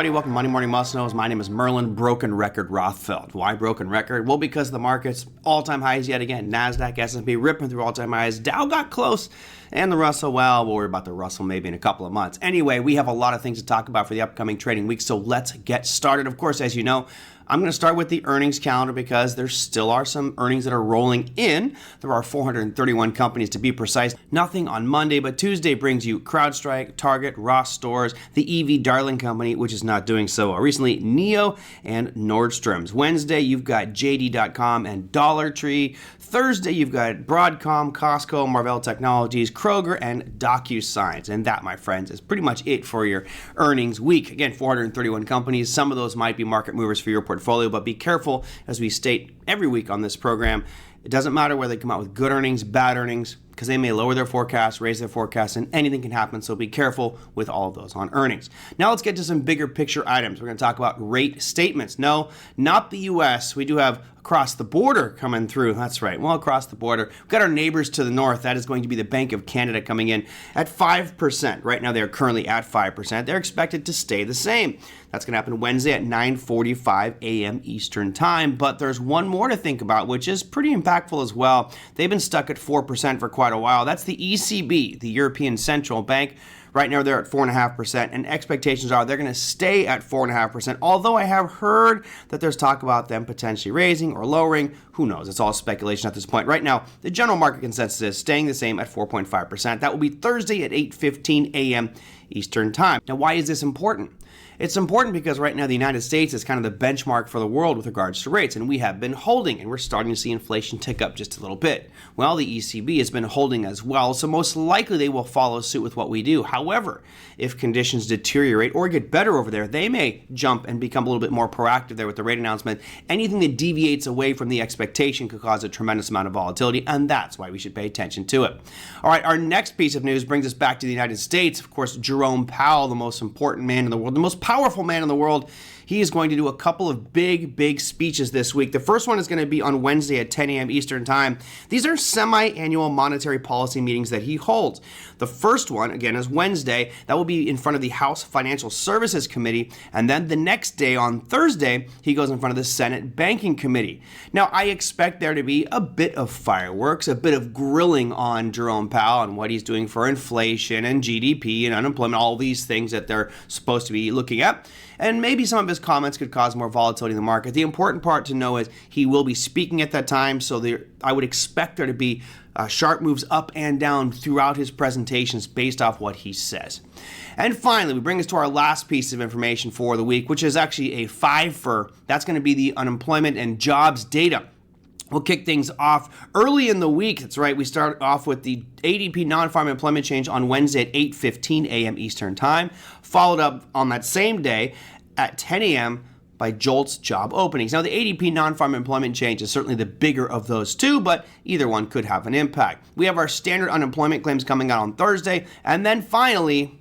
everybody. Welcome to Monday Morning Must Knows. My name is Merlin Broken Record Rothfeld. Why broken record? Well, because the market's all-time highs yet again. NASDAQ, S&P ripping through all-time highs. Dow got close. And the Russell, well, we'll worry about the Russell maybe in a couple of months. Anyway, we have a lot of things to talk about for the upcoming trading week, so let's get started. Of course, as you know, I'm going to start with the earnings calendar because there still are some earnings that are rolling in. There are 431 companies to be precise. Nothing on Monday, but Tuesday brings you CrowdStrike, Target, Ross Stores, the EV Darling Company, which is not doing so well recently, NEO, and Nordstrom's. Wednesday, you've got JD.com and Dollar Tree. Thursday, you've got Broadcom, Costco, Marvell Technologies, Kroger, and DocuSign. And that, my friends, is pretty much it for your earnings week. Again, 431 companies. Some of those might be market movers for your portfolio, but be careful, as we state every week on this program. It doesn't matter whether they come out with good earnings, bad earnings, because they may lower their forecast, raise their forecast, and anything can happen. So be careful with all of those on earnings. Now let's get to some bigger picture items. We're going to talk about rate statements. No, not the U.S. We do have across the border coming through. That's right. Well, across the border, we've got our neighbors to the north. That is going to be the Bank of Canada coming in at 5%. Right now, they're currently at 5%. They're expected to stay the same. That's going to happen Wednesday at 9:45 a.m. Eastern Time. But there's one more to think about, which is pretty impactful as well. They've been stuck at 4% for quite a while. That's the ECB, the European Central Bank. Right now, they're at 4.5%, and expectations are they're going to stay at 4.5%, although I have heard that there's talk about them potentially raising or lowering. Who knows? It's all speculation at this point. Right now, the general market consensus is staying the same at 4.5%. That will be Thursday at 8:15 a.m. Eastern Time. Now, why is this important? It's important because right now the United States is kind of the benchmark for the world with regards to rates, and we have been holding, and we're starting to see inflation tick up just a little bit. Well, the ECB has been holding as well, so most likely they will follow suit with what we do. However, if conditions deteriorate or get better over there, they may jump and become a little bit more proactive there with the rate announcement. Anything that deviates away from the expectation could cause a tremendous amount of volatility, and that's why we should pay attention to it. All right, our next piece of news brings us back to the United States. Of course, Jerome Powell, the most important man in the world, the most powerful man in the world, he is going to do a couple of big speeches this week. The first one is going to be on Wednesday at 10 a.m. Eastern Time. These are semi-annual monetary policy meetings that he holds. The first one, again, is Wednesday. That will be in front of the House Financial Services Committee. And then the next day, on Thursday, he goes in front of the Senate Banking Committee. Now, I expect there to be a bit of fireworks, a bit of grilling on Jerome Powell and what he's doing for inflation and GDP and unemployment, all these things that they're supposed to be looking at. And maybe some of his comments could cause more volatility in the market. The important part to know is he will be speaking at that time, so I would expect there to be sharp moves up and down throughout his presentations based off what he says. And finally, we bring us to our last piece of information for the week, which is actually a five-fer. That's going to be the unemployment and jobs data. We'll kick things off early in the week. That's right. We start off with the ADP non-farm employment change on Wednesday at 8:15 a.m. Eastern Time, followed up on that same day at 10 a.m. by JOLTS job openings. Now, the ADP non-farm employment change is certainly the bigger of those two, but either one could have an impact. We have our standard unemployment claims coming out on Thursday, and then finally,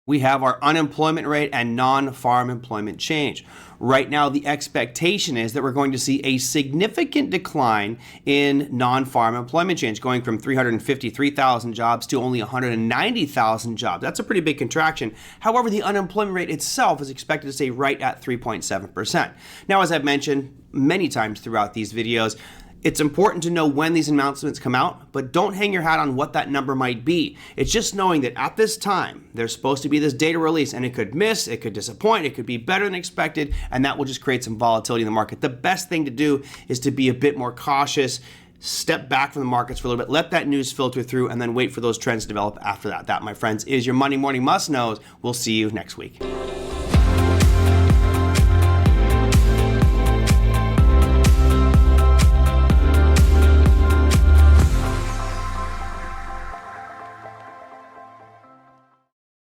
we have our unemployment rate and non-farm employment change. Right now, the expectation is that we're going to see a significant decline in non-farm employment change, going from 353,000 jobs to only 190,000 jobs. That's a pretty big contraction. However, the unemployment rate itself is expected to stay right at 3.7%. Now, as I've mentioned many times throughout these videos, it's important to know when these announcements come out, but don't hang your hat on what that number might be. It's just knowing that at this time, there's supposed to be this data release, and it could miss, it could disappoint, it could be better than expected, and that will just create some volatility in the market. The best thing to do is to be a bit more cautious, step back from the markets for a little bit, let that news filter through, and then wait for those trends to develop after that. That, my friends, is your Monday Morning Must Knows. We'll see you next week.